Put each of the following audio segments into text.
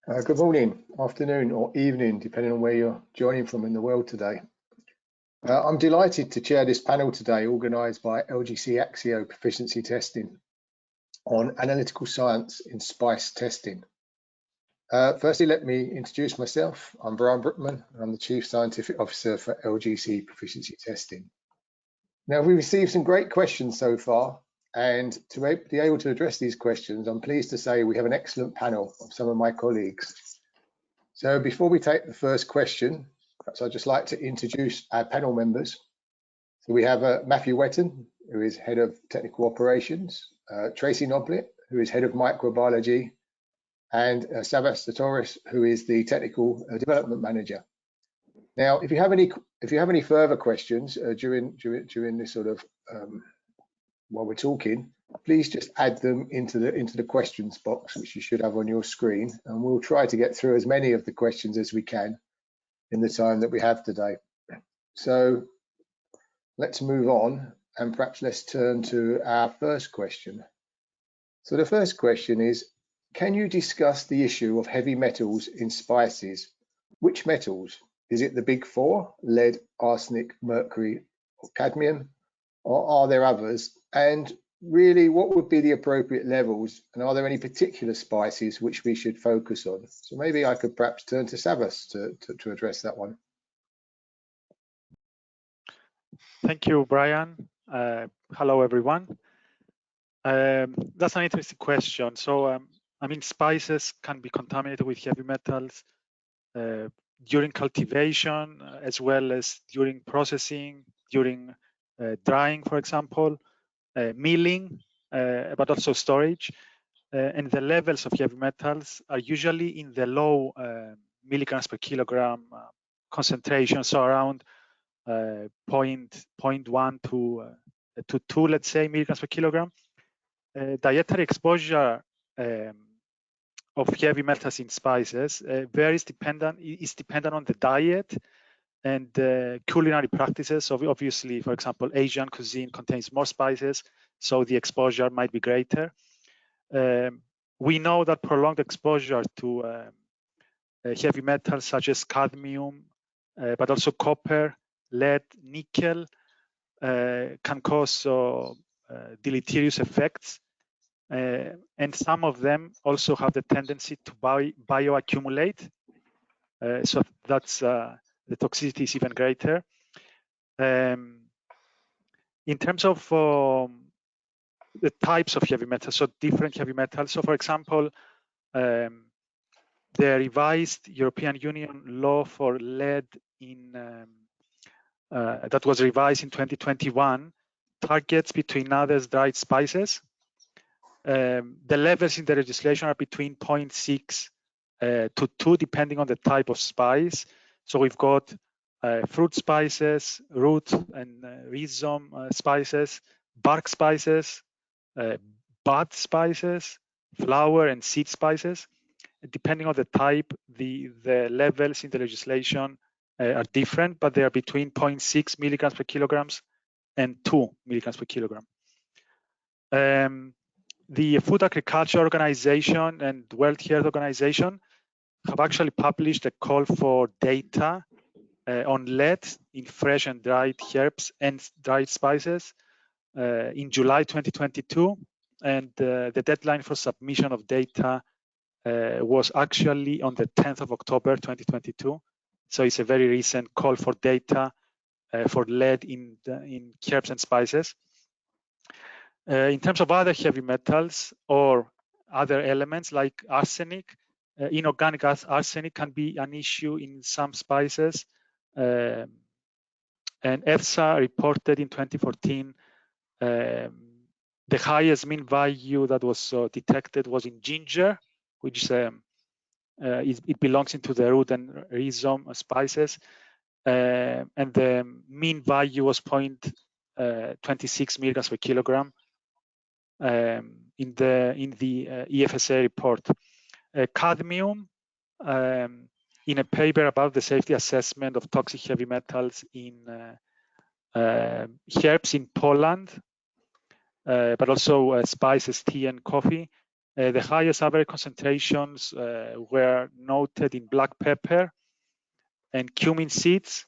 Good morning, afternoon or evening, depending on where you're joining from in the world today. I'm delighted to chair this panel today, organised by LGC Axio Proficiency Testing on analytical science in spice testing. Firstly, let me introduce myself. I'm Brian Brookman, and I'm the Chief Scientific Officer for LGC Proficiency Testing. Now, we've received some great questions so far, and to be able to address these questions, I'm pleased to say we have an excellent panel of some of my colleagues. So before we take the first question, perhaps I'd just like to introduce our panel members. So we have Matthew Wetton, who is Head of Technical Operations, Tracy Noblet, who is Head of Microbiology, and Savas Satoris, who is the Technical Development Manager. Now, if you have any further questions during this sort of while we're talking, please just add them into the questions box, which you should have on your screen, and we'll try to get through as many of the questions as we can in the time that we have today. So let's move on, and perhaps let's turn to our first question. So the first question is, can you discuss the issue of heavy metals in spices? Which metals? Is it the big four, lead, arsenic, mercury, or cadmium, or are there others? And really, what would be the appropriate levels? And are there any particular spices which we should focus on? So maybe I could perhaps turn to Savas to address that one. Thank you, Brian. Hello, everyone. That's an interesting question. So, I mean, spices can be contaminated with heavy metals during cultivation, as well as during processing, during drying, for example, milling, but also storage. And the levels of heavy metals are usually in the low milligrams per kilogram concentration, so around 0.1 to 2, let's say, milligrams per kilogram. Dietary exposure of heavy metals in spices is dependent on the diet and culinary practices. So obviously, for example, Asian cuisine contains more spices, so the exposure might be greater. We know that prolonged exposure to heavy metals such as cadmium, but also copper, lead, nickel, can cause deleterious effects. And some of them also have the tendency to bioaccumulate. So that's the toxicity is even greater. In terms of the types of heavy metals, so different heavy metals. So for example, the revised European Union law for lead that was revised in 2021 targets, between others, dried spices. The levels in the legislation are between 0.6 to 2, depending on the type of spice. So we've got fruit spices, root and rhizome spices, bark spices, bud spices, flower and seed spices. Depending on the type, the levels in the legislation are different, but they are between 0.6 milligrams per kilograms and 2 milligrams per kilogram. The Food Agriculture Organization and World Health Organization have actually published a call for data on lead in fresh and dried herbs and dried spices in July 2022. And the deadline for submission of data was actually on the 10th of October 2022. So it's a very recent call for data for lead in herbs and spices. In terms of other heavy metals or other elements like arsenic, inorganic arsenic can be an issue in some spices. And EFSA reported in 2014 the highest mean value that was detected was in ginger, which it belongs into the root and rhizome spices. And the mean value was 0.26 milligrams per kilogram. In the EFSA report. Cadmium, in a paper about the safety assessment of toxic heavy metals in herbs in Poland, but also spices, tea and coffee, The highest average concentrations were noted in black pepper and cumin seeds,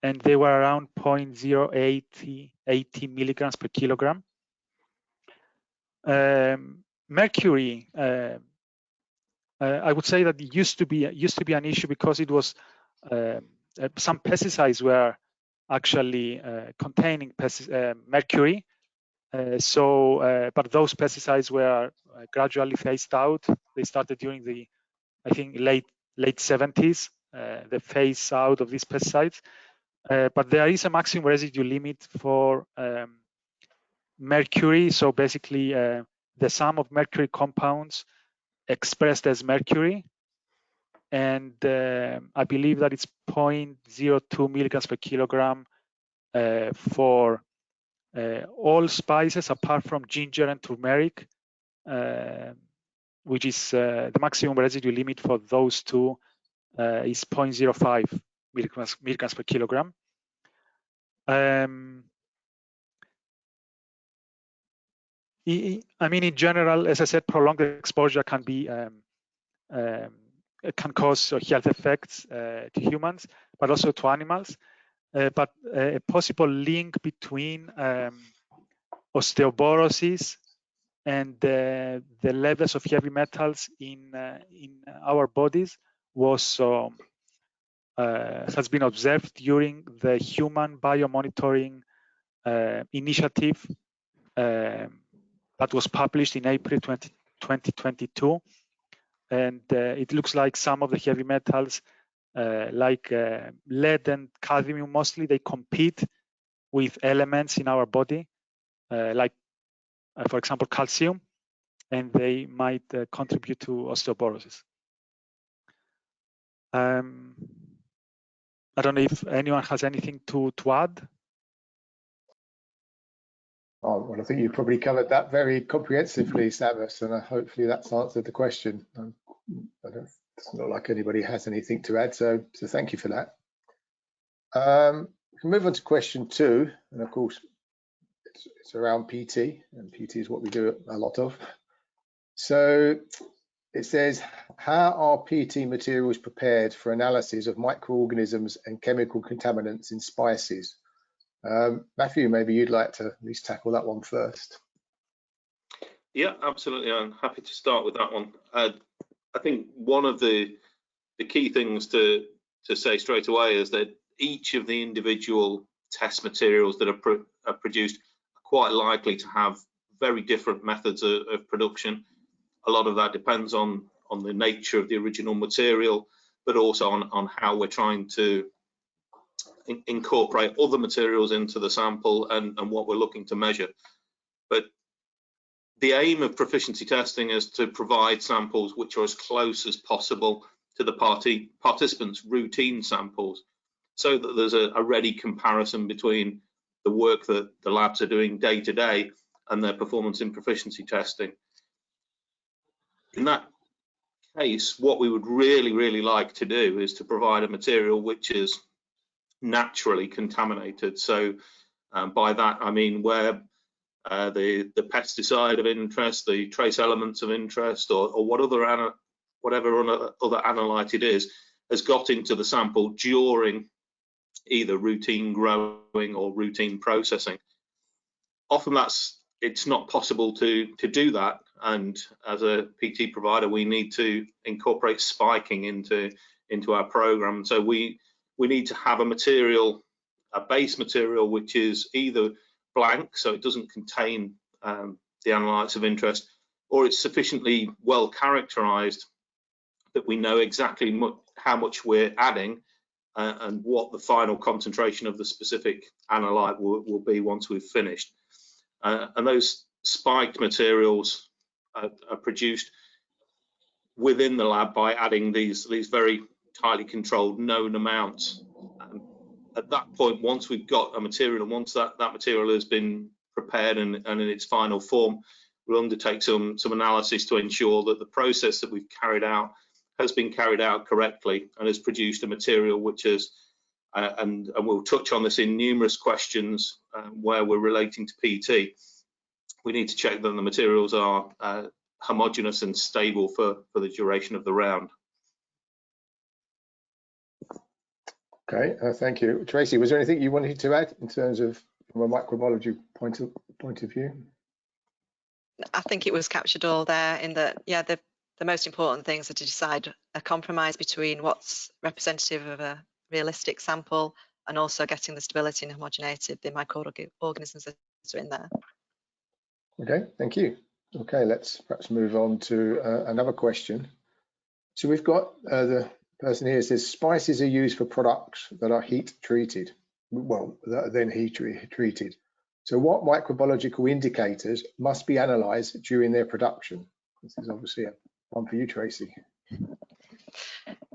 and they were around 0.080 milligrams per kilogram. Mercury, I would say that it used to be an issue because it was some pesticides were actually containing mercury. But those pesticides were gradually phased out. They started during the, I think, late 70s, the phase out of these pesticides. But there is a maximum residue limit for mercury. So basically, the sum of mercury compounds expressed as mercury, and I believe that it's 0.02 milligrams per kilogram for all spices apart from ginger and turmeric, which is the maximum residue limit for those two is 0.05 milligrams per kilogram. I mean, in general, as I said, prolonged exposure can be can cause health effects to humans, but also to animals. But a possible link between osteoporosis and the levels of heavy metals in our bodies has been observed during the human biomonitoring initiative that was published in April 2022. And it looks like some of the heavy metals, like lead and cadmium mostly, they compete with elements in our body, like, for example, calcium, and they might contribute to osteoporosis. I don't know if anyone has anything to add. Oh, well, I think you've probably covered that very comprehensively, Savas, and hopefully that's answered the question. It's not like anybody has anything to add, so thank you for that. We can move on to question 2, and of course, it's around PT, and PT is what we do a lot of. So it says, how are PT materials prepared for analysis of microorganisms and chemical contaminants in spices? Matthew, maybe you'd like to at least tackle that one first. Yeah, absolutely. I'm happy to start with that one. I think one of the key things to say straight away is that each of the individual test materials that are produced are quite likely to have very different methods of production. A lot of that depends on the nature of the original material, but also on how we're trying to incorporate other materials into the sample and what we're looking to measure. But the aim of proficiency testing is to provide samples which are as close as possible to the participants' routine samples, so that there's a ready comparison between the work that the labs are doing day to day and their performance in proficiency testing. In that case, what we would really like to do is to provide a material which is naturally contaminated. So by that I mean where the pesticide of interest, the trace elements of interest, or whatever other analyte it is, has got into the sample during either routine growing or routine processing. Often it's not possible to do that, and as a PT provider we need to incorporate spiking into our program. So we need to have a base material which is either blank, so it doesn't contain the analytes of interest, or it's sufficiently well characterized that we know exactly how much we're adding and what the final concentration of the specific analyte will be once we've finished. And those spiked materials are produced within the lab by adding these very tightly controlled known amounts. At that point, once we've got a material and once that material has been prepared and in its final form, we'll undertake some analysis to ensure that the process that we've carried out has been carried out correctly and has produced a material which is, and we'll touch on this in numerous questions where we're relating to PT. We need to check that the materials homogeneous and stable for the duration of the round. Okay, thank you. Tracy, was there anything you wanted to add in terms of from a microbiology point of view? I think it was captured all there in that, yeah, the most important things are to decide a compromise between what's representative of a realistic sample and also getting the stability and homogeneity of the microorganisms that are in there. Okay, thank you. Okay, let's perhaps move on to another question. So we've got the person here says spices are used for products that are heat treated. Well, that are then heat treated. So what microbiological indicators must be analysed during their production? This is obviously one for you, Tracy.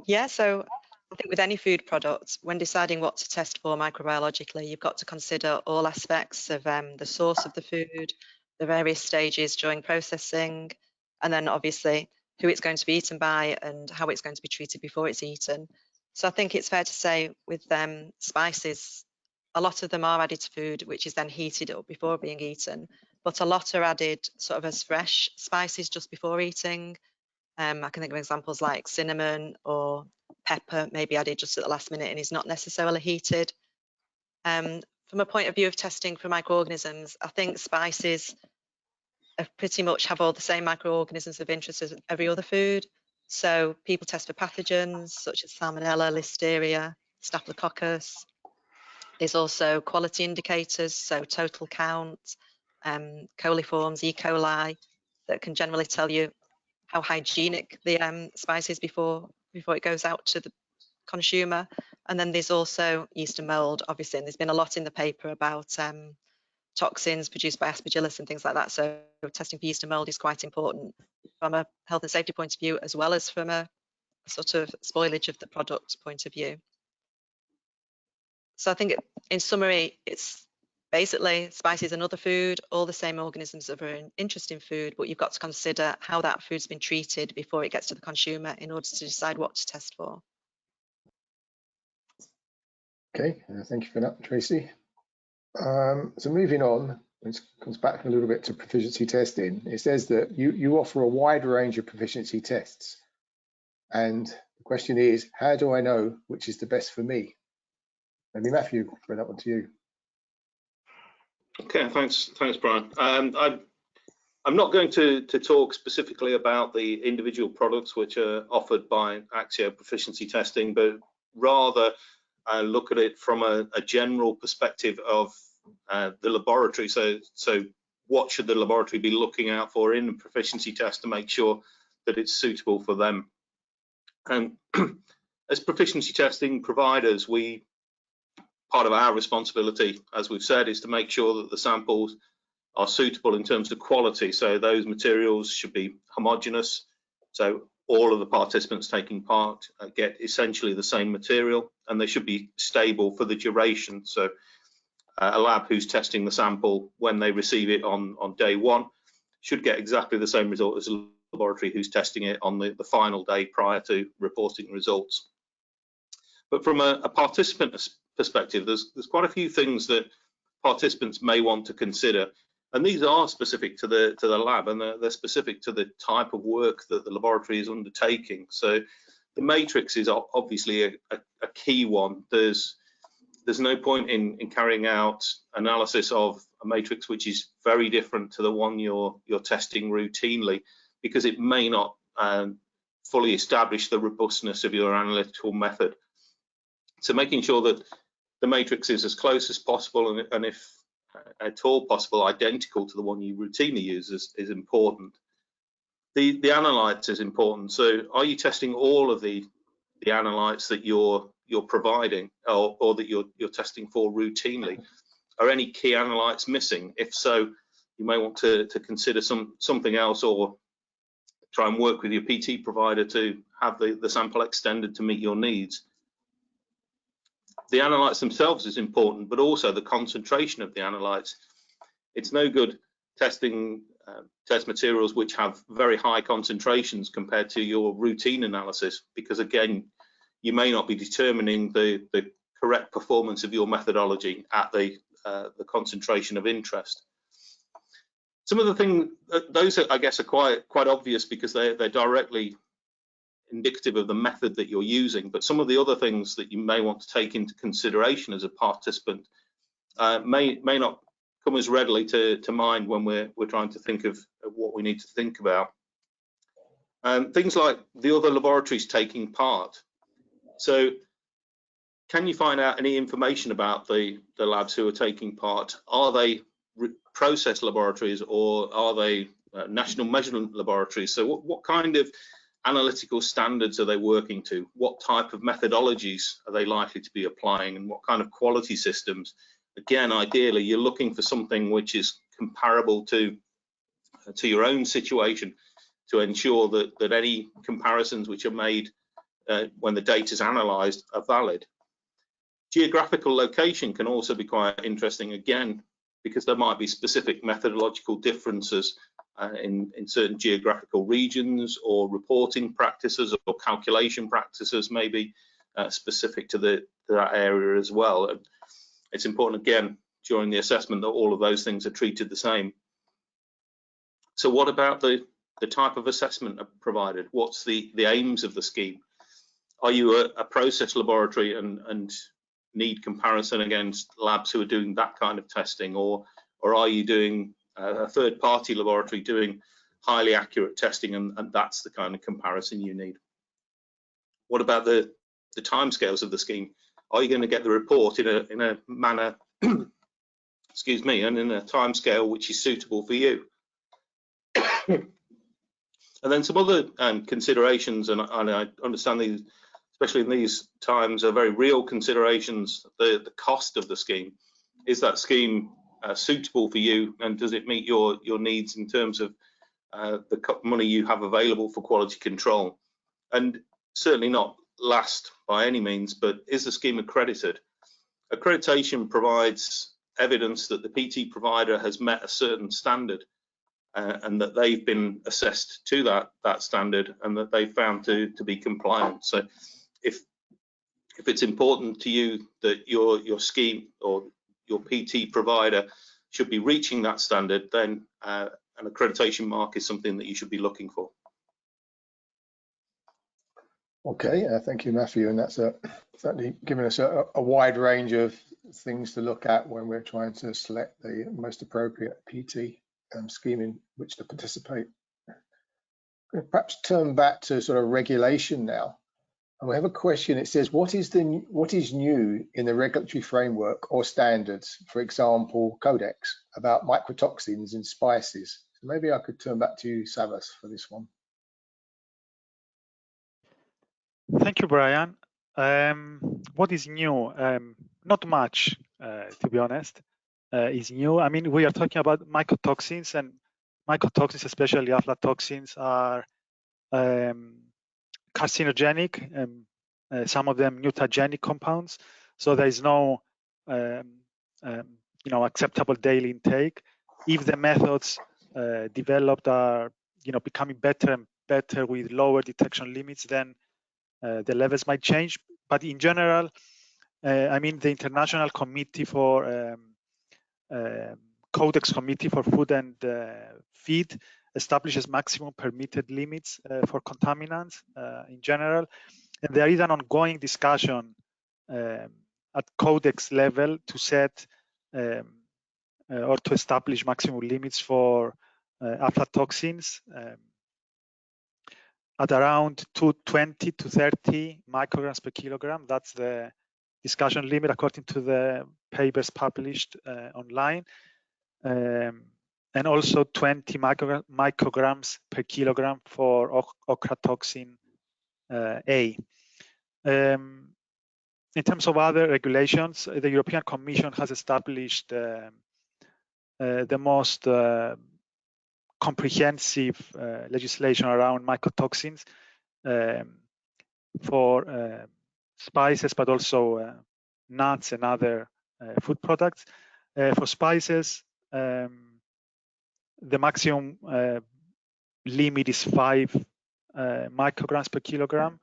Yeah, so I think with any food product, when deciding what to test for microbiologically, you've got to consider all aspects of the source of the food, the various stages during processing, and then obviously who it's going to be eaten by and how it's going to be treated before it's eaten. So I think it's fair to say with spices, a lot of them are added to food, which is then heated up before being eaten, but a lot are added sort of as fresh spices just before eating. I can think of examples like cinnamon or pepper may be added just at the last minute and is not necessarily heated. From a point of view of testing for microorganisms, I think spices pretty much have all the same microorganisms of interest as every other food. So people test for pathogens such as salmonella, listeria, staphylococcus. There's also quality indicators, so total count, coliforms, E. coli, that can generally tell you how hygienic the spice is before it goes out to the consumer. And then there's also yeast and mold, obviously, and there's been a lot in the paper about toxins produced by aspergillus and things like that. So testing for yeast and mold is quite important from a health and safety point of view, as well as from a sort of spoilage of the product point of view. So I think in summary, it's basically spices and other food, all the same organisms that are an interest in food, but you've got to consider how that food's been treated before it gets to the consumer in order to decide what to test for. Okay, thank you for that, Tracy. So moving on, it comes back a little bit to proficiency testing. It says that you offer a wide range of proficiency tests. And the question is, how do I know which is the best for me? Maybe Matthew, throw that one to you. Okay, thanks, Brian. I'm not going to talk specifically about the individual products which are offered by Axio proficiency testing, but rather look at it from a general perspective of the laboratory. So what should the laboratory be looking out for in a proficiency test to make sure that it's suitable for them? And as proficiency testing providers, part of our responsibility, as we've said, is to make sure that the samples are suitable in terms of quality. So those materials should be homogeneous. So all of the participants taking part get essentially the same material, and they should be stable for the duration. So a lab who's testing the sample when they receive it on day one should get exactly the same result as a laboratory who's testing it on the final day prior to reporting results. But from a participant perspective, there's quite a few things that participants may want to consider, and these are specific to the lab, and they're specific to the type of work that the laboratory is undertaking. So the matrix is obviously a key one. There's no point in carrying out analysis of a matrix which is very different to the one you're testing routinely, because it may not fully establish the robustness of your analytical method. So making sure that the matrix is as close as possible, and if at all possible, identical to the one you routinely use is important. The analytes is important. So are you testing all of the analytes that you're providing, or that you're testing for routinely? Are any key analytes missing? If so, you may want to consider something else, or try and work with your PT provider to have the sample extended to meet your needs. The analytes themselves is important, but also the concentration of the analytes. It's no good testing test materials which have very high concentrations compared to your routine analysis, because again, you may not be determining the correct performance of your methodology at the concentration of interest. Some of the things, those I guess are quite obvious because they're directly indicative of the method that you're using, but some of the other things that you may want to take into consideration as a participant may not come as readily to mind when we're trying to think of what we need to think about. Things like the other laboratories taking part. So can you find out any information about the labs who are taking part? Are they process laboratories, or are they national measurement laboratories? So what kind of analytical standards are they working to? What type of methodologies are they likely to be applying, and what kind of quality systems? Again, ideally, you're looking for something which is comparable to your own situation, to ensure that any comparisons which are made when the data is analysed are valid. Geographical location can also be quite interesting, again, because there might be specific methodological differences in certain geographical regions, or reporting practices or calculation practices maybe specific to that area as well. And it's important, again, during the assessment, that all of those things are treated the same. So what about the type of assessment provided? What's the aims of the scheme? Are you a process laboratory and need comparison against labs who are doing that kind of testing, or are you doing a third-party laboratory doing highly accurate testing, and that's the kind of comparison you need? What about the timescales of the scheme? Are you going to get the report in a manner, excuse me, and in a timescale which is suitable for you? And then some other considerations, and I understand these, especially in these times, are very real considerations. The cost of the scheme. Is that scheme suitable for you, and does it meet your needs in terms of the money you have available for quality control? And certainly not last by any means, but is the scheme accredited? Accreditation provides evidence that the PT provider has met a certain standard, and that they've been assessed to that standard, and that they've found to be compliant. So if it's important to you that your scheme or your PT provider should be reaching that standard, then an accreditation mark is something that you should be looking for. Okay, thank you, Matthew, and that's certainly given us a wide range of things to look at when we're trying to select the most appropriate PT scheme in which to participate. Perhaps turn back to sort of regulation now, and we have a question. It says, what is new in the regulatory framework or standards, for example, Codex, about mycotoxins in spices? So maybe I could turn back to you, Savas, for this one. Thank you, Brian. What is new? Not much, to be honest, is new. I mean, we are talking about mycotoxins, and mycotoxins, especially aflatoxins, are carcinogenic, some of them mutagenic compounds. So there is no acceptable daily intake. If the methods developed are becoming better and better with lower detection limits, then the levels might change. But in general, I mean, the International Committee for Codex Committee for Food and Feed establishes maximum permitted limits for contaminants in general, and there is an ongoing discussion at Codex level to set or to establish maximum limits for aflatoxins at around 220 to 30 micrograms per kilogram. That's the discussion limit according to the papers published online, and also 20 micrograms per kilogram for ochratoxin A. In terms of other regulations, the European Commission has established the most comprehensive legislation around mycotoxins for spices, but also nuts and other food products. For spices, the maximum limit is 5 micrograms per kilogram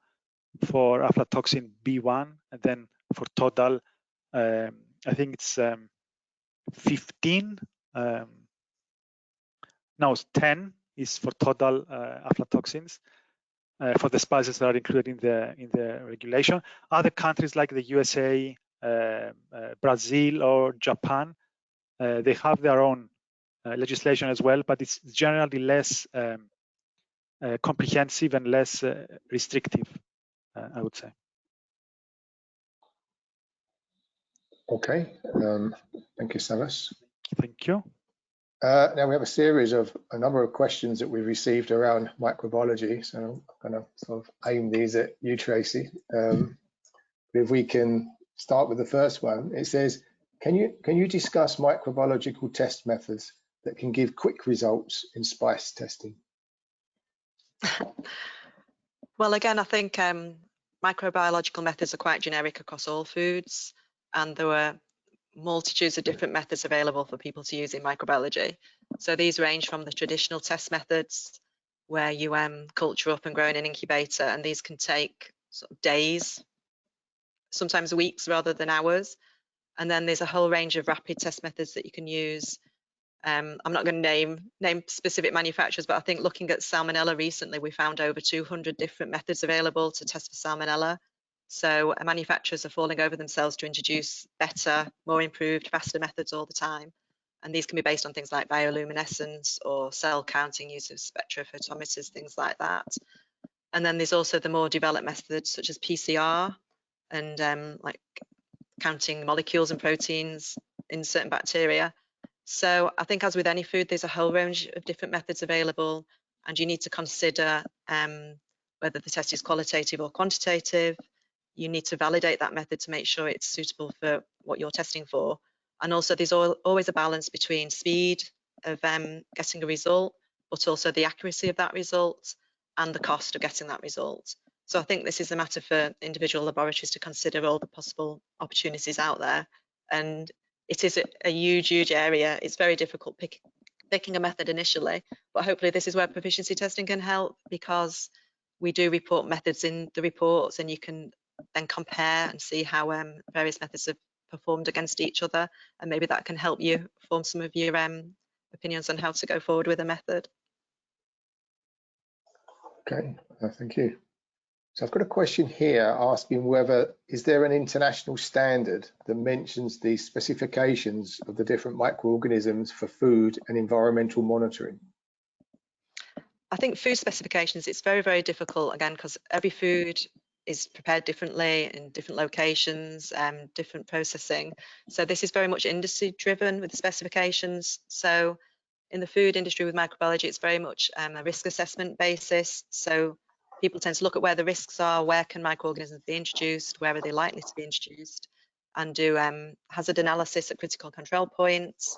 for aflatoxin B1, and then for total, I think it's 15 No, 10 is for total aflatoxins for the spices that are included in the regulation. Other countries like the USA, Brazil, or Japan, they have their own legislation as well, but it's generally less comprehensive and less restrictive, I would say. Okay, thank you, Savas. Thank you. Now we have a number of questions that we've received around microbiology, so I'm going to sort of aim these at you, Tracy. If we can start with the first one, it says, can you discuss microbiological test methods that can give quick results in spice testing? Well, again, I think microbiological methods are quite generic across all foods, and there were multitudes of different methods available for people to use in microbiology. So these range from the traditional test methods, where you culture up and grow in an incubator, and these can take sort of days, sometimes weeks rather than hours. And then there's a whole range of rapid test methods that you can use. I'm not going to name specific manufacturers, but I think looking at salmonella recently, we found over 200 different methods available to test for salmonella. So manufacturers are falling over themselves to introduce better, more improved, faster methods all the time. And these can be based on things like bioluminescence or cell counting, use of spectrophotometers, things like that. And then there's also the more developed methods such as PCR and like counting molecules and proteins in certain bacteria. So I think as with any food, there's a whole range of different methods available, and you need to consider whether the test is qualitative or quantitative. You need to validate that method to make sure it's suitable for what you're testing for. And also there's always a balance between speed of getting a result, but also the accuracy of that result and the cost of getting that result. So I think this is a matter for individual laboratories to consider all the possible opportunities out there. And it is a huge, huge area. It's very difficult picking a method initially, but hopefully this is where proficiency testing can help, because we do report methods in the reports, and you can then compare and see how various methods have performed against each other, and maybe that can help you form some of your opinions on how to go forward with a method. Okay, thank you. So I've got a question here asking whether, is there an international standard that mentions the specifications of the different microorganisms for food and environmental monitoring? I think food specifications, it's very, very difficult, again, because every food is prepared differently in different locations, different processing. So this is very much industry driven with the specifications. So in the food industry with microbiology, it's very much a risk assessment basis. So people tend to look at where the risks are, where can microorganisms be introduced, where are they likely to be introduced, and do hazard analysis at critical control points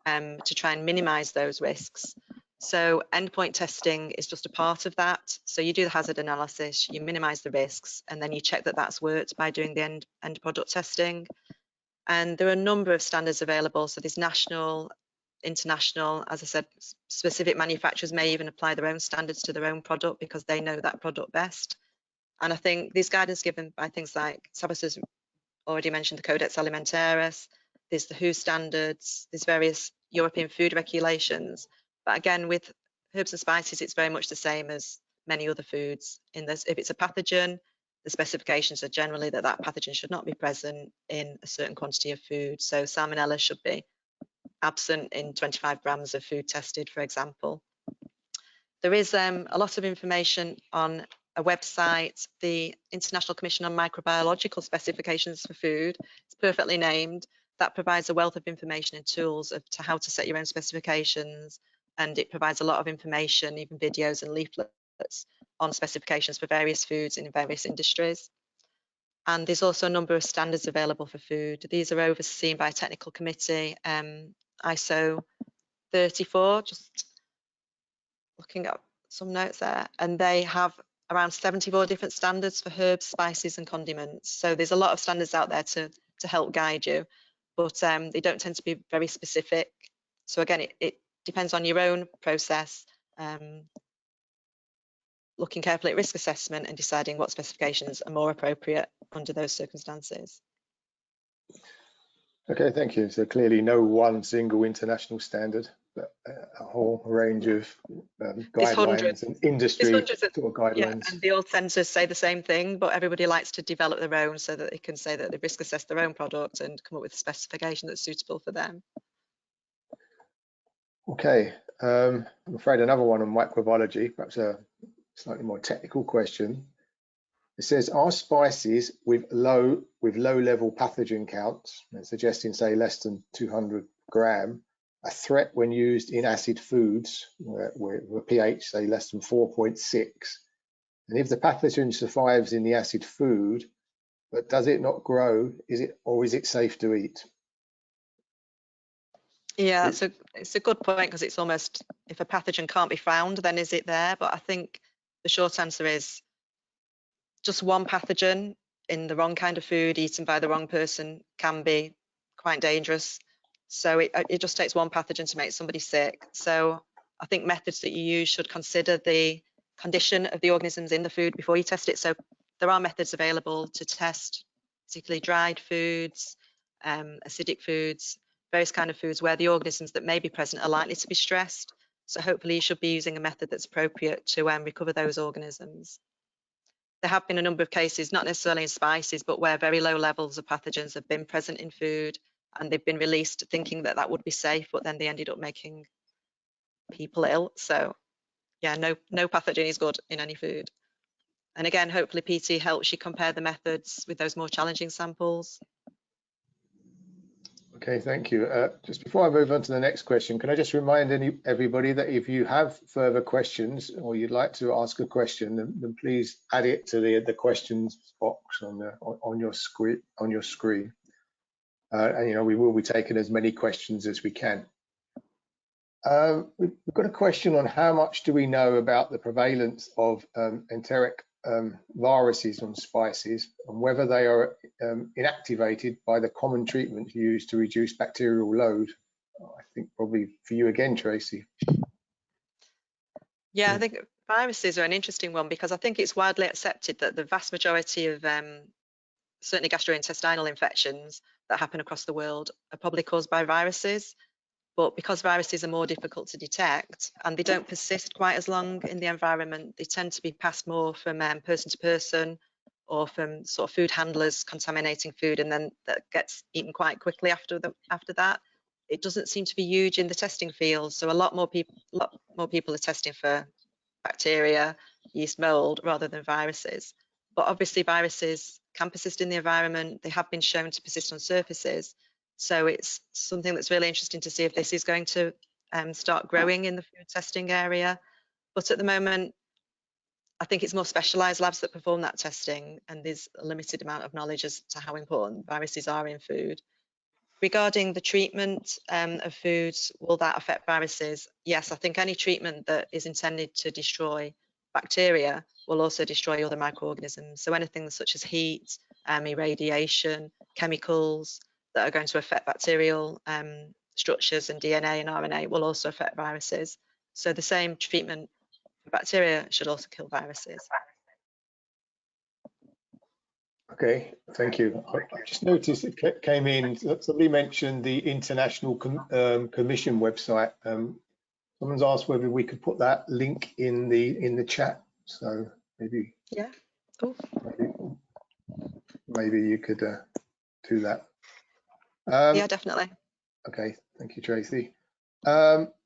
to try and minimize those risks. So endpoint testing is just a part of that. So you do the hazard analysis, you minimize the risks, and then you check that that's worked by doing the end product testing. And there are a number of standards available. So there's national, international, as I said, specific manufacturers may even apply their own standards to their own product because they know that product best. And I think these guidance given by things like Savas has already mentioned, the Codex Alimentarius, there's the WHO standards, there's various European food regulations. But again, with herbs and spices, it's very much the same as many other foods. In this, if it's a pathogen, the specifications are generally that that pathogen should not be present in a certain quantity of food. So salmonella should be absent in 25 grams of food tested, for example. There is a lot of information on a website, the International Commission on Microbiological Specifications for Food. It's perfectly named. That provides a wealth of information and tools to how to set your own specifications, and it provides a lot of information, even videos and leaflets on specifications for various foods in various industries. And there's also a number of standards available for food. These are overseen by a technical committee, ISO 34, just looking up some notes there, and they have around 74 different standards for herbs, spices and condiments. So there's a lot of standards out there to help guide you, but they don't tend to be very specific. So again, it depends on your own process, looking carefully at risk assessment and deciding what specifications are more appropriate under those circumstances. Okay, thank you. So clearly no one single international standard, but a whole range of guidelines and industry hundreds of, sort of yeah, guidelines. and they all tend to say the same thing, but everybody likes to develop their own so that they can say that they risk assess their own product and come up with a specification that's suitable for them. Okay, I'm afraid another one on microbiology, perhaps a slightly more technical question. It says, are spices with low level pathogen counts, suggesting say less than 200 gram, a threat when used in acid foods where pH say less than 4.6? And if the pathogen survives in the acid food, but does it not grow, is it safe to eat? Yeah, it's a good point, because it's almost, if a pathogen can't be found, then is it there? But I think the short answer is just one pathogen in the wrong kind of food eaten by the wrong person can be quite dangerous. So it just takes one pathogen to make somebody sick. So I think methods that you use should consider the condition of the organisms in the food before you test it. So there are methods available to test particularly dried foods, acidic foods, various kind of foods where the organisms that may be present are likely to be stressed. So hopefully you should be using a method that's appropriate to recover those organisms. There have been a number of cases, not necessarily in spices, but where very low levels of pathogens have been present in food and they've been released thinking that that would be safe, but then they ended up making people ill. So yeah, no pathogen is good in any food. And again, hopefully PT helps you compare the methods with those more challenging samples. Okay, thank you. Just before I move on to the next question, can I just remind everybody that if you have further questions or you'd like to ask a question, then please add it to the questions box on your screen. And we will be taking as many questions as we can. We've got a question on how much do we know about the prevalence of enteric viruses on spices and whether they are inactivated by the common treatments used to reduce bacterial load. I think probably for you again, Tracy. Yeah, I think viruses are an interesting one, because I think it's widely accepted that the vast majority of certainly gastrointestinal infections that happen across the world are probably caused by viruses. But because viruses are more difficult to detect and they don't persist quite as long in the environment, they tend to be passed more from person to person or from sort of food handlers contaminating food, and then that gets eaten quite quickly after that. It doesn't seem to be huge in the testing field, so a lot more people are testing for bacteria, yeast, mold, rather than viruses. But obviously viruses can persist in the environment. They have been shown to persist on surfaces. So it's something that's really interesting to see if this is going to start growing in the food testing area. But at the moment, I think it's more specialised labs that perform that testing, and there's a limited amount of knowledge as to how important viruses are in food. Regarding the treatment of foods, will that affect viruses? Yes, I think any treatment that is intended to destroy bacteria will also destroy other microorganisms. So anything such as heat, irradiation, chemicals that are going to affect bacterial structures and DNA and RNA will also affect viruses. So the same treatment for bacteria should also kill viruses. Okay, thank you. I just noticed it came in, somebody mentioned the International Commission website. Someone's asked whether we could put that link in the chat. So maybe, yeah, cool. Maybe you could do that. Yeah, definitely. Okay, thank you, Tracy.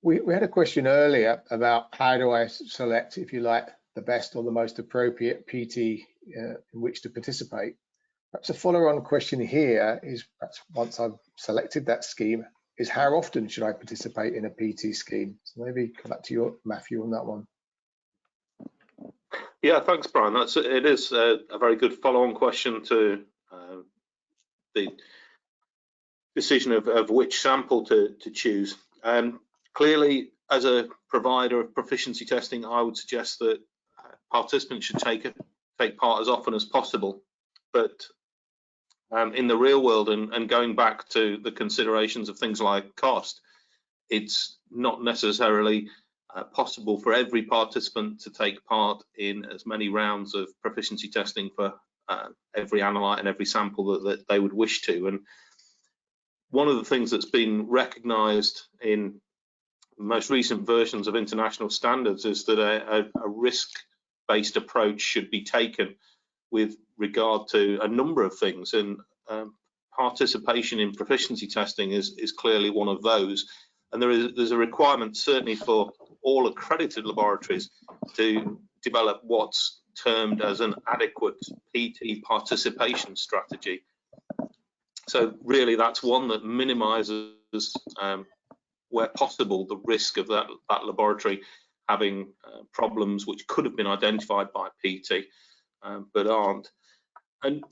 We had a question earlier about how do I select, if you like, the best or the most appropriate PT in which to participate. Perhaps a follow-on question here is, perhaps once I've selected that scheme, is how often should I participate in a PT scheme? So maybe come back to you, Matthew, on that one. Yeah, thanks, Brian. It is a very good follow-on question to the decision of which sample to choose. Clearly, as a provider of proficiency testing, I would suggest that participants should take part as often as possible. But in the real world, and going back to the considerations of things like cost, it's not necessarily possible for every participant to take part in as many rounds of proficiency testing for every analyte and every sample that they would wish to. And one of the things that's been recognised in most recent versions of international standards is that a risk-based approach should be taken with regard to a number of things, and participation in proficiency testing is clearly one of those. And there's a requirement certainly for all accredited laboratories to develop what's termed as an adequate PT participation strategy. So really that's one that minimises where possible the risk of that laboratory having problems which could have been identified by PT but aren't. And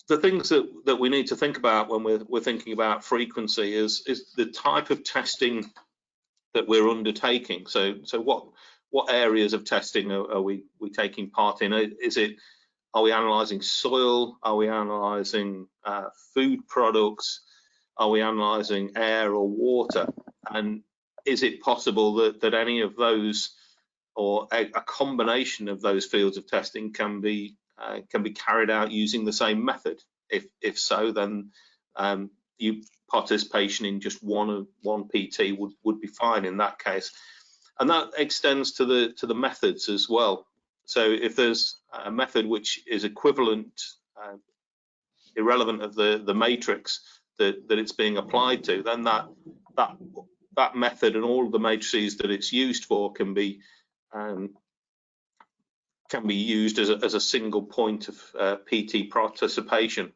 the things that we need to think about when we're thinking about frequency is the type of testing that we're undertaking. So what areas of testing are we taking part in? Are we analysing soil? Are we analysing food products? Are we analysing air or water? And is it possible that any of those, or a combination of those fields of testing can be carried out using the same method? If so, then participation in just one PT would be fine in that case. And that extends to the methods as well. So if there's a method which is equivalent, irrelevant of the matrix that it's being applied to, then that method and all of the matrices that it's used for can be used as a single point of PT participation.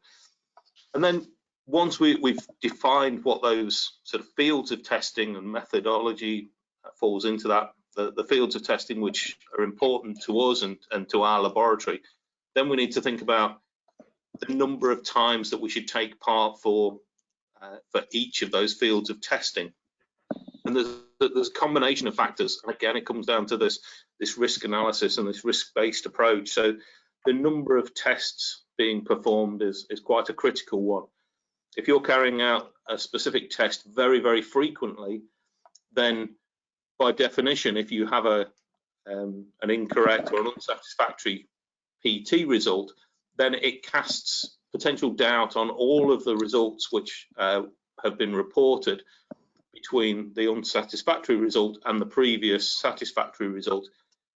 And then once we've defined what those sort of fields of testing and methodology falls into that, the fields of testing which are important to us and to our laboratory, then we need to think about the number of times that we should take part for each of those fields of testing. And there's a combination of factors, and again it comes down to this risk analysis and this risk-based approach. So the number of tests being performed is quite a critical one. If you're carrying out a specific test very, very frequently, then by definition, if you have an incorrect or an unsatisfactory PT result, then it casts potential doubt on all of the results which have been reported between the unsatisfactory result and the previous satisfactory result.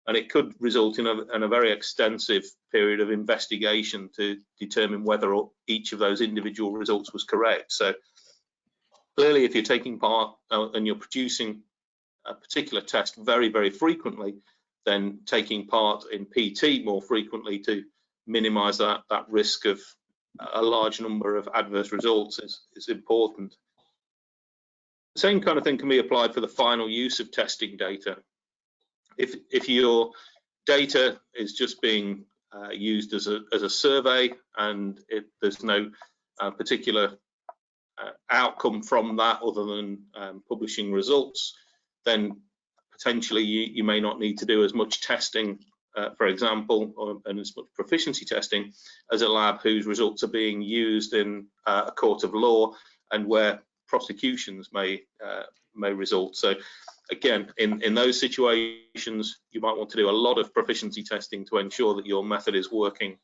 And it could result in a very extensive period of investigation to determine whether each of those individual results was correct. So clearly, if you're taking part and you're producing a particular test very, very frequently, then taking part in PT more frequently to minimize that risk of a large number of adverse results is important. The same kind of thing can be applied for the final use of testing data. If your data is just being used as a survey and there's no particular outcome from that other than publishing results, then potentially you may not need to do as much testing, for example, and as much proficiency testing as a lab whose results are being used in a court of law and where prosecutions may result. So again, in those situations, you might want to do a lot of proficiency testing to ensure that your method is working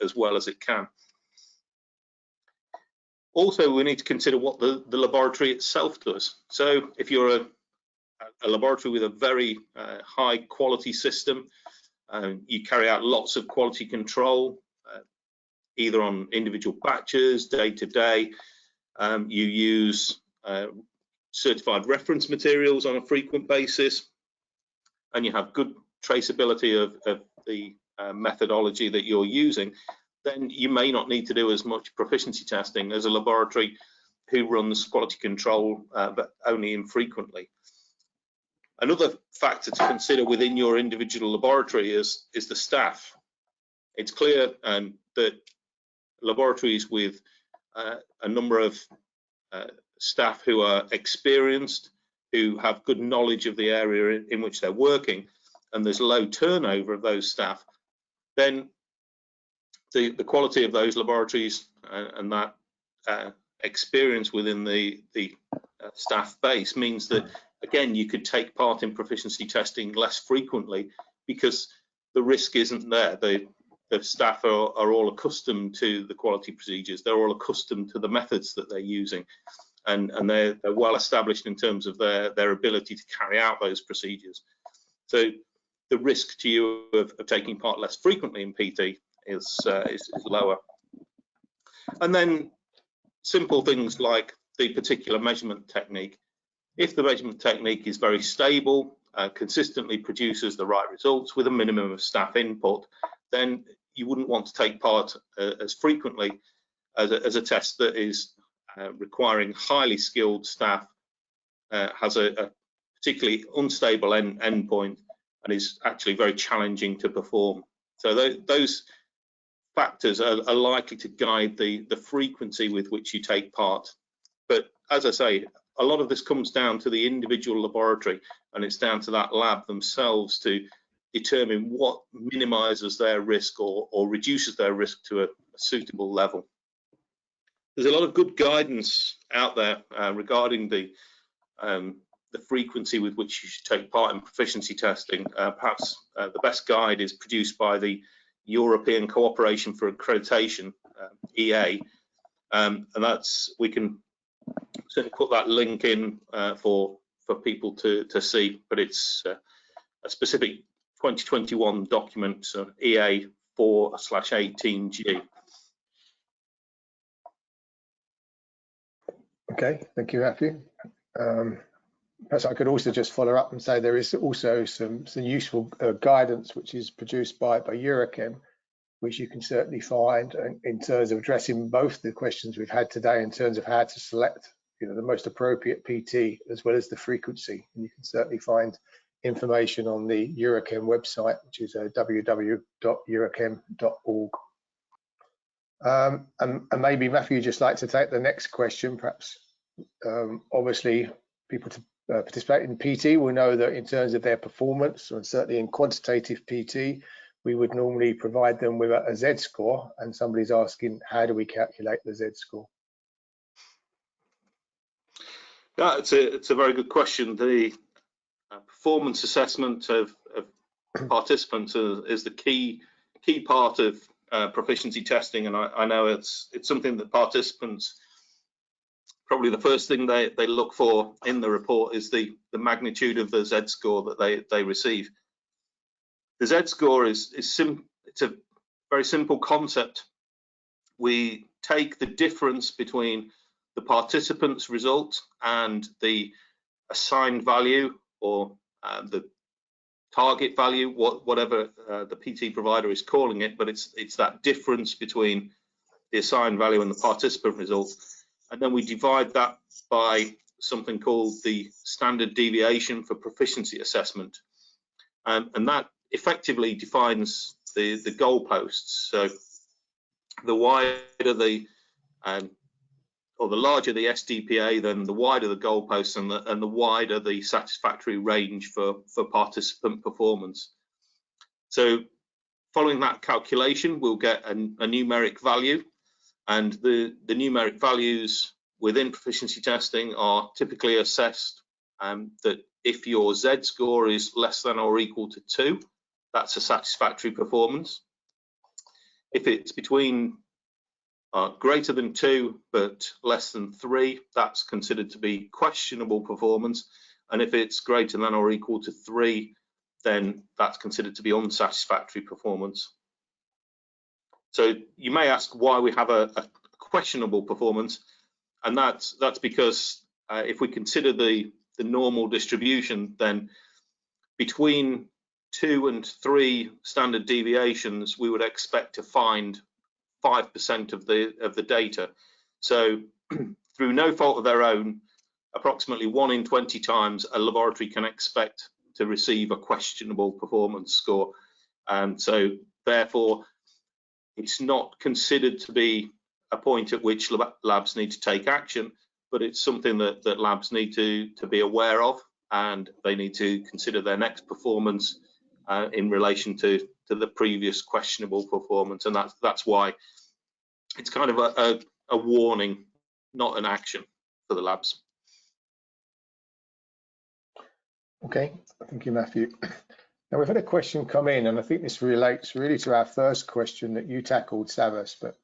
as well as it can. Also, we need to consider what the laboratory itself does. So if you're a laboratory with a very high quality system, you carry out lots of quality control, either on individual batches, day to day. You use certified reference materials on a frequent basis, and you have good traceability of the methodology that you're using, then you may not need to do as much proficiency testing as a laboratory who runs quality control, but only infrequently. Another factor to consider within your individual laboratory is the staff. It's clear that laboratories with a number of staff who are experienced, who have good knowledge of the area in which they're working, and there's low turnover of those staff, then the quality of those laboratories and that experience within the staff base means that, again, you could take part in proficiency testing less frequently because the risk isn't there. the staff are all accustomed to the quality procedures. They're all accustomed to the methods that they're using, and they're well established in terms of their ability to carry out those procedures. So the risk to you of taking part less frequently in PT is lower. And then simple things like the particular measurement technique. If the measurement technique is very stable, consistently produces the right results with a minimum of staff input, then you wouldn't want to take part as frequently as a test that is requiring highly skilled staff, has a particularly unstable endpoint, and is actually very challenging to perform. So those factors are likely to guide the frequency with which you take part. But as I say, a lot of this comes down to the individual laboratory, and it's down to that lab themselves to determine what minimizes their risk or reduces their risk to a suitable level. There's a lot of good guidance out there regarding the frequency with which you should take part in proficiency testing. Perhaps the best guide is produced by the European Cooperation for Accreditation, EA, and we can certainly put that link in for people to see, but it's a specific 2021 document, so EA 4/18G. Okay, thank you, Matthew. Perhaps I could also just follow up and say there is also some useful guidance which is produced by Eurochem, which you can certainly find in terms of addressing both the questions we've had today in terms of how to select the most appropriate PT as well as the frequency. And you can certainly find information on the Eurochem website, which is www.eurochem.org. And maybe Matthew, you'd just like to take the next question, perhaps. Obviously, people to participate in PT will know that in terms of their performance, and certainly in quantitative PT, we would normally provide them with a Z score, and somebody's asking, how do we calculate the Z score? Yeah, it's a very good question. The performance assessment of participants is the key part of proficiency testing, and I know it's something that participants, probably the first thing they look for in the report is the magnitude of the Z score that they receive. The Z score it's a very simple concept. We take the difference between the participant's result and the assigned value or the target value, whatever the PT provider is calling it, but it's that difference between the assigned value and the participant result. And then we divide that by something called the standard deviation for proficiency assessment. And that effectively defines the goalposts. So the wider or the larger the SDPA, then the wider the goalposts and the wider the satisfactory range for participant performance. So following that calculation, we'll get a numeric value, and the numeric values within proficiency testing are typically assessed that if your Z score is less than or equal to 2, that's a satisfactory performance. If it's between greater than 2 but less than 3, that's considered to be questionable performance. And if it's greater than or equal to 3, then that's considered to be unsatisfactory performance. So you may ask why we have a questionable performance, and that's because if we consider the normal distribution, then between 2 and 3 standard deviations, we would expect to find 5% of the data. So through no fault of their own, approximately 1 in 20 times a laboratory can expect to receive a questionable performance score. And so therefore, it's not considered to be a point at which labs need to take action, but it's something that labs need to be aware of, and they need to consider their next performance in relation to the previous questionable performance. And that's why it's kind of a warning, not an action for the labs. Okay, thank you, Matthew. Now we've had a question come in, and I think this relates really to our first question that you tackled, Savas, but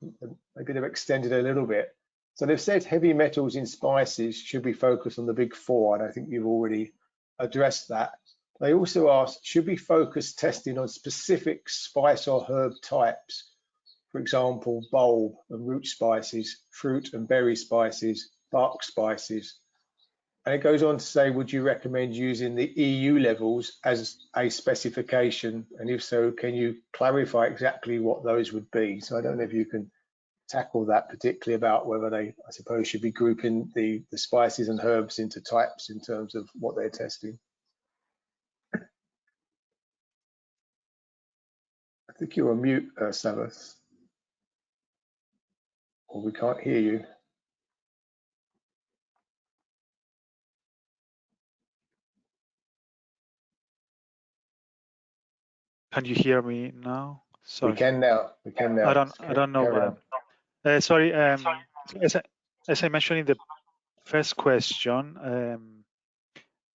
maybe they've extended a little bit. So they've said heavy metals in spices should be focused on the big four, and I think you've already addressed that. They also asked, should we focus testing on specific spice or herb types? For example, bulb and root spices, fruit and berry spices, bark spices. And it goes on to say, would you recommend using the EU levels as a specification? And if so, can you clarify exactly what those would be? So I don't know if you can tackle that, particularly about whether they, I suppose, should be grouping the spices and herbs into types in terms of what they're testing. I think you're on mute, Savas, or we can't hear you. Can you hear me now? Sorry. We can now. We can now. I don't know. Sorry. As I mentioned in the first question,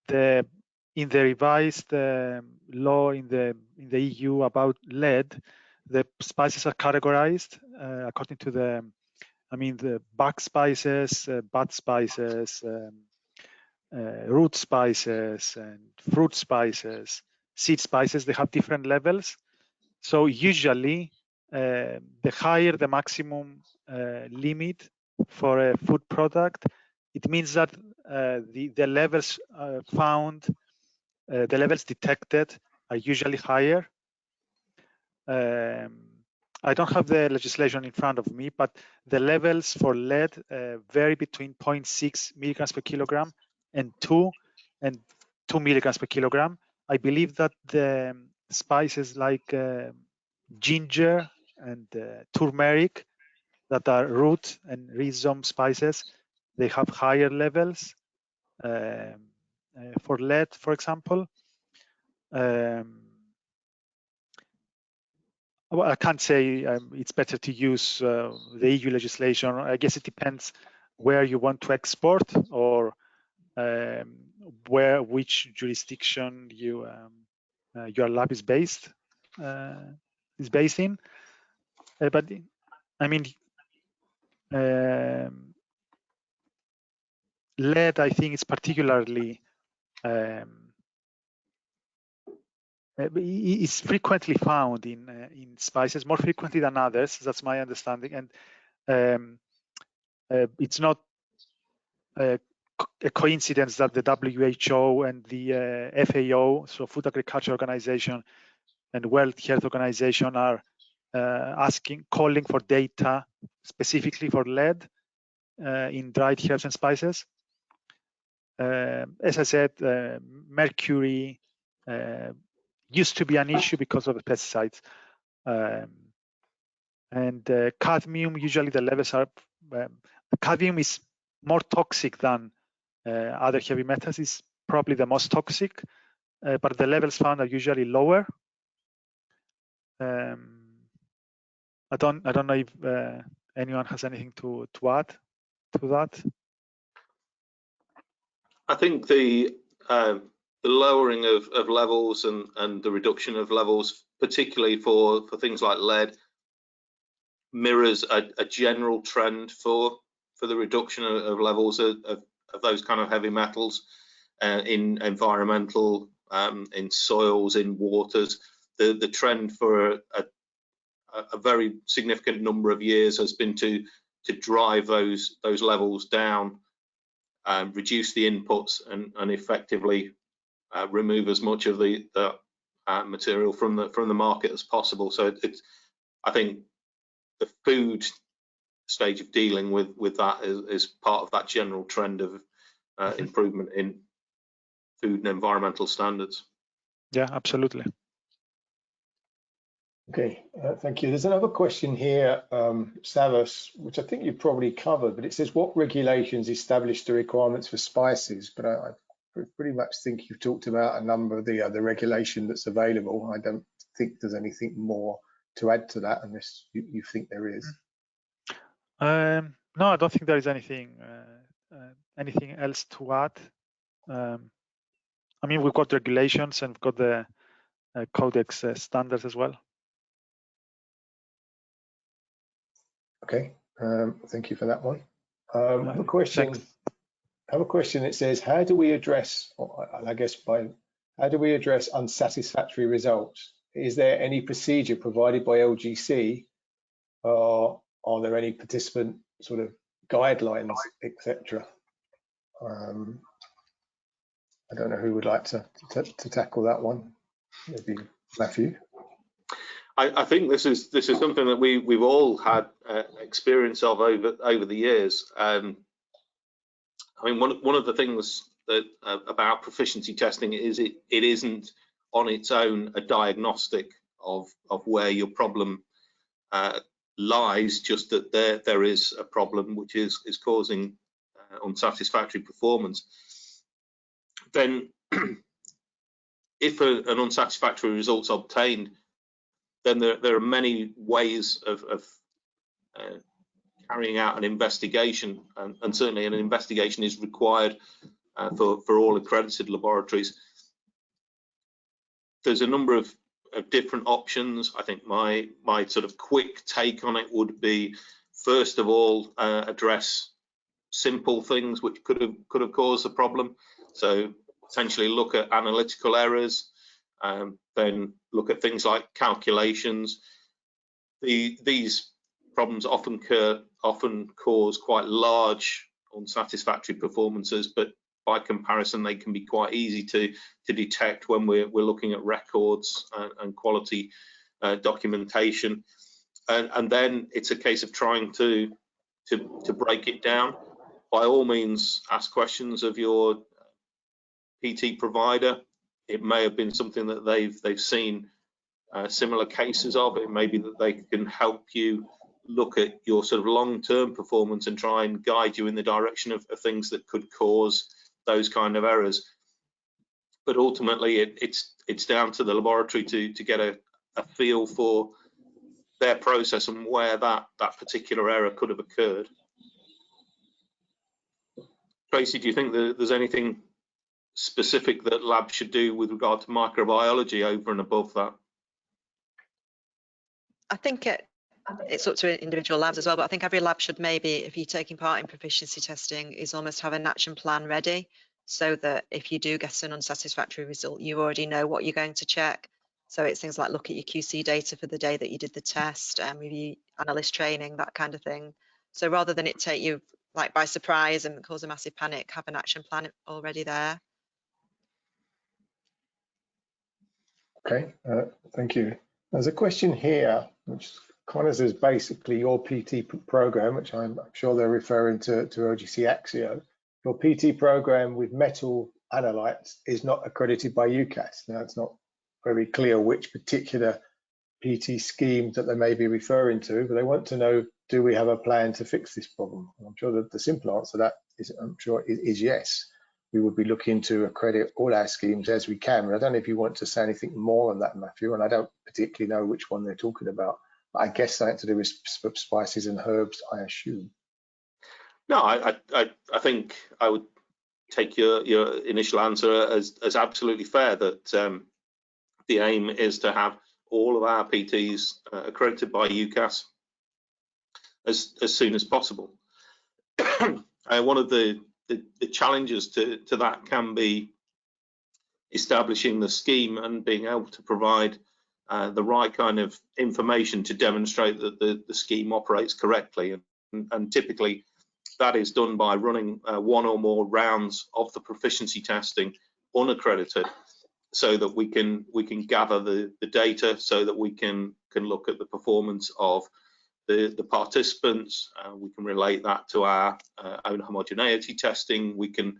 in the revised law in the EU about lead, the spices are categorized according to the bark spices, bud spices, root spices, and fruit spices, seed spices. They have different levels. So usually, the higher the maximum limit for a food product, it means that the levels found, the levels detected are usually higher. I don't have the legislation in front of me, but the levels for lead vary between 0.6 milligrams per kilogram and 2 milligrams per kilogram. I believe that the spices like ginger and turmeric, that are root and rhizome spices, they have higher levels for lead, for example. Well, I can't say it's better to use the EU legislation. I guess it depends where you want to export or which jurisdiction your lab is based in. But I mean, lead, I think, is particularly is frequently found in spices, more frequently than others. That's my understanding, and it's not a coincidence that the WHO and the FAO, so Food Agriculture Organization, and World Health Organization are calling for data specifically for lead in dried herbs and spices. As I said, mercury used to be an issue because of the pesticides. And cadmium, usually the levels are, cadmium is more toxic than other heavy metals. It's probably the most toxic, but the levels found are usually lower. I don't know if anyone has anything to add to that. I think the lowering of levels and the reduction of levels, particularly for things like lead, mirrors a general trend for the reduction of levels of those kind of heavy metals in environmental, in soils, in waters. The trend for a very significant number of years has been to drive those levels down, reduce the inputs, and effectively remove as much of the material from the market as possible. So I think the food stage of dealing with that is part of that general trend of improvement in food and environmental standards. Yeah, absolutely. Okay, thank you. There's another question here, Savas, which I think you've probably covered, but it says, what regulations establish the requirements for spices? But I pretty much think you've talked about a number of the regulation that's available. I don't think there's anything more to add to that unless you think there is. No, I don't think there is anything else to add. I mean, we've got regulations and we've got the Codex standards as well. Okay, thank you for that one. I have a question. Thanks. I have a question that says, how do we address, how do we address unsatisfactory results? Is there any procedure provided by LGC, or are there any participant sort of guidelines, etc.? I don't know who would like to tackle that one. Maybe Matthew. I think this is something that we've all had experience of over the years. I mean, one of the things that about proficiency testing is it isn't on its own a diagnostic of where your problem lies, just that there is a problem which is causing unsatisfactory performance. Then if an unsatisfactory result's obtained, then there are many ways of carrying out an investigation, and certainly an investigation is required for all accredited laboratories. There's a number of different options. I think my sort of quick take on it would be, first of all, address simple things which could have caused the problem. So essentially look at analytical errors, then look at things like calculations. These problems often cause quite large unsatisfactory performances, but by comparison they can be quite easy to detect when we're looking at records and quality documentation. And then it's a case of trying to break it down. By all means, ask questions of your PT provider. It may have been something that they've seen similar cases of. It may be that they can help you look at your sort of long-term performance and try and guide you in the direction of things that could cause those kind of errors. But ultimately, it's down to the laboratory to get a feel for their process and where that particular error could have occurred. Tracy, do you think that there's anything specific that labs should do with regard to microbiology over and above that? I think it's up to individual labs as well, but I think every lab should maybe, if you're taking part in proficiency testing, is almost have an action plan ready, so that if you do get an unsatisfactory result, you already know what you're going to check. So it's things like look at your QC data for the day that you did the test, review analyst training, that kind of thing. So rather than it take you like by surprise and cause a massive panic, have an action plan already there. Okay, thank you. There's a question here which kind of says basically your PT program, which I'm sure they're referring to LGC Axio. Your PT program with metal analytes is not accredited by UCAS. Now, it's not very clear which particular PT scheme that they may be referring to, but they want to know, do we have a plan to fix this problem? I'm sure that the simple answer to that is yes. We would be looking to accredit all our schemes as we can. But I don't know if you want to say anything more on that, Matthew, and I don't particularly know which one they're talking about. I guess something to do with spices and herbs, I assume. No, I think I would take your initial answer as absolutely fair, that the aim is to have all of our PTs accredited by UCAS as soon as possible. One of the challenges to that can be establishing the scheme and being able to provide the right kind of information to demonstrate that the scheme operates correctly, and typically that is done by running one or more rounds of the proficiency testing unaccredited, so that we can gather the data, so that we can look at the performance of the participants. We can relate that to our own homogeneity testing. We can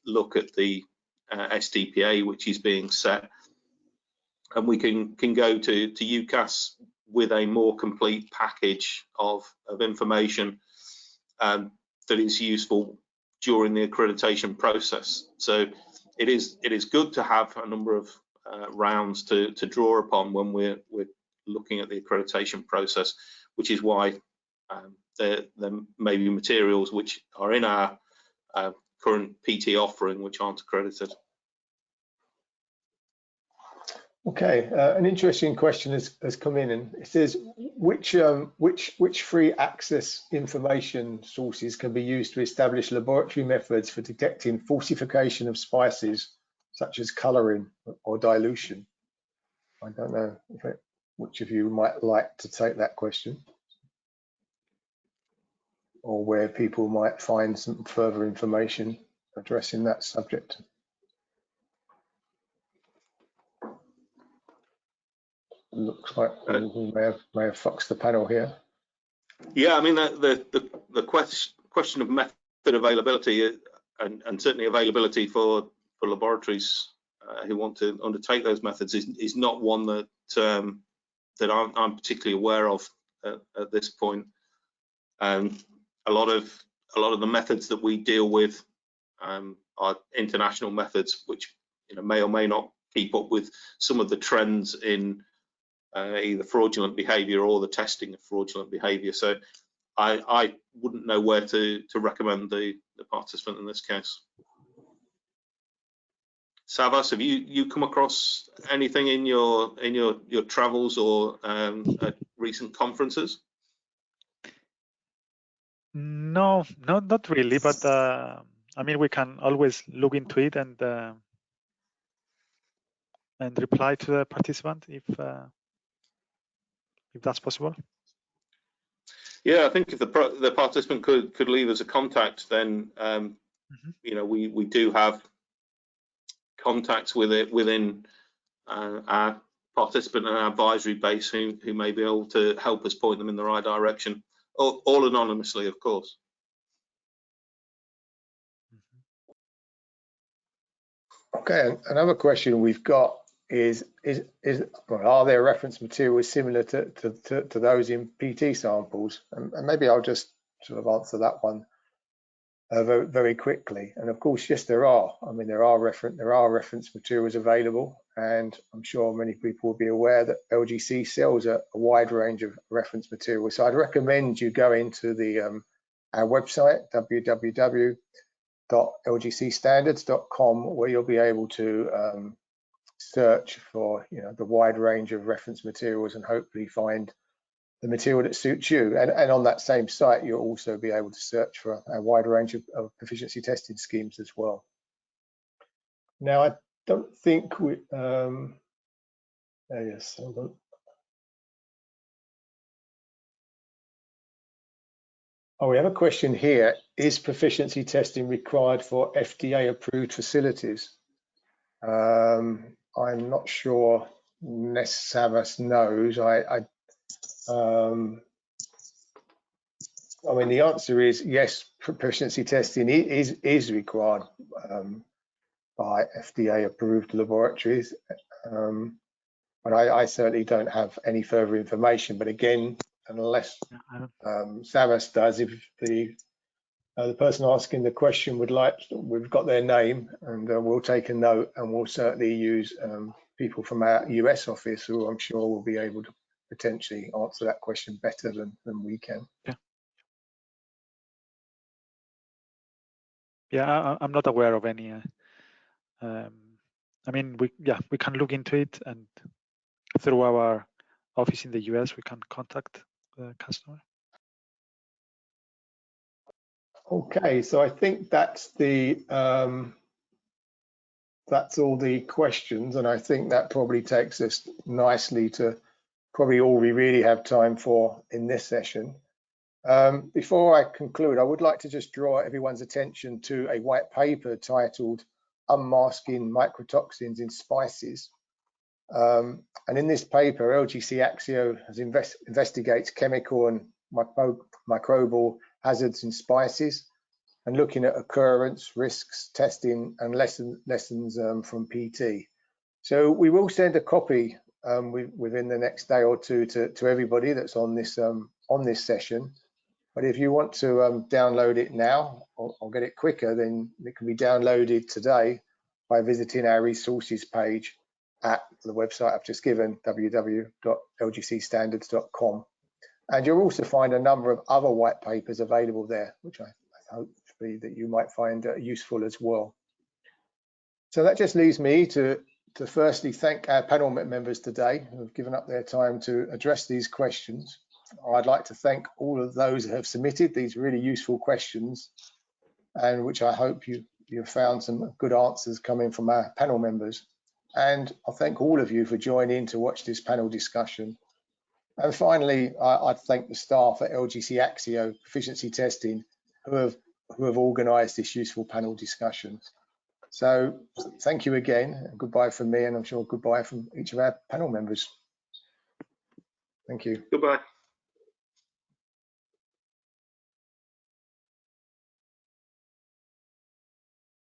look at the SDPA which is being set, and we can go to UCAS with a more complete package of information that is useful during the accreditation process. So it is good to have a number of rounds to draw upon when we're looking at the accreditation process, which is why there may be materials which are in our current PT offering which aren't accredited. Okay, an interesting question has come in, and it says which free access information sources can be used to establish laboratory methods for detecting falsification of spices, such as colouring or dilution? I don't know which of you might like to take that question, or where people might find some further information addressing that subject. Looks like we may have foxed the panel here. Yeah, I mean the question of method availability and certainly availability for laboratories who want to undertake those methods is not one that that I'm particularly aware of at this point. A lot of the methods that we deal with are international methods, which may or may not keep up with some of the trends in either fraudulent behaviour or the testing of fraudulent behaviour. So I wouldn't know where to recommend the participant in this case. Savas, have you come across anything in your travels or at recent conferences? No, not really, but I mean, we can always look into it and reply to the participant if that's possible. Yeah, I think if the participant could leave us a contact, then we do have contacts with it within our participant and our advisory base who may be able to help us point them in the right direction, all anonymously, of course. Okay, another question we've got is are there reference materials similar to those in PT samples? And maybe I'll just sort of answer that one very, very quickly. And of course, yes, there are. I mean, there are reference materials available, and I'm sure many people will be aware that LGC sells a wide range of reference materials. So I'd recommend you go into our website, www.lgcstandards.com, where you'll be able to search for the wide range of reference materials and hopefully find the material that suits you. And on that same site, you'll also be able to search for a wide range of proficiency testing schemes as well. Now, I don't think we, yes, hold on. Oh, we have a question here. Is proficiency testing required for FDA approved facilities? I'm not sure Savas knows. I mean, the answer is yes, proficiency testing is required by FDA approved laboratories. But I certainly don't have any further information. But again, unless Savas does, if the person asking the question would like, we've got their name, and we'll take a note, and we'll certainly use people from our US office who I'm sure will be able to potentially answer that question better than we can. Yeah, I'm not aware of any. I mean, we can look into it, and through our office in the US, we can contact the customer. Okay, so I think that's all the questions, and I think that probably takes us nicely to probably all we really have time for in this session. Before I conclude, I would like to just draw everyone's attention to a white paper titled Unmasking Mycotoxins in Spices. And in this paper, LGC Axio investigates chemical and microbial hazards in spices and looking at occurrence, risks, testing, and lessons from PT. So we will send a copy within the next day or two to everybody that's on this session. But if you want to download it now or get it quicker, then it can be downloaded today by visiting our resources page at the website I've just given, www.lgcstandards.com. And you'll also find a number of other white papers available there, which I hope that you might find useful as well. So that just leaves me to to firstly thank our panel members today who have given up their time to address these questions. I'd like to thank all of those who have submitted these really useful questions, and which I hope you've found some good answers coming from our panel members. And I thank all of you for joining to watch this panel discussion. And finally, I'd thank the staff at LGC Axio Proficiency Testing who have organised this useful panel discussion. So thank you again, and goodbye from me, and I'm sure goodbye from each of our panel members. Thank you. Goodbye.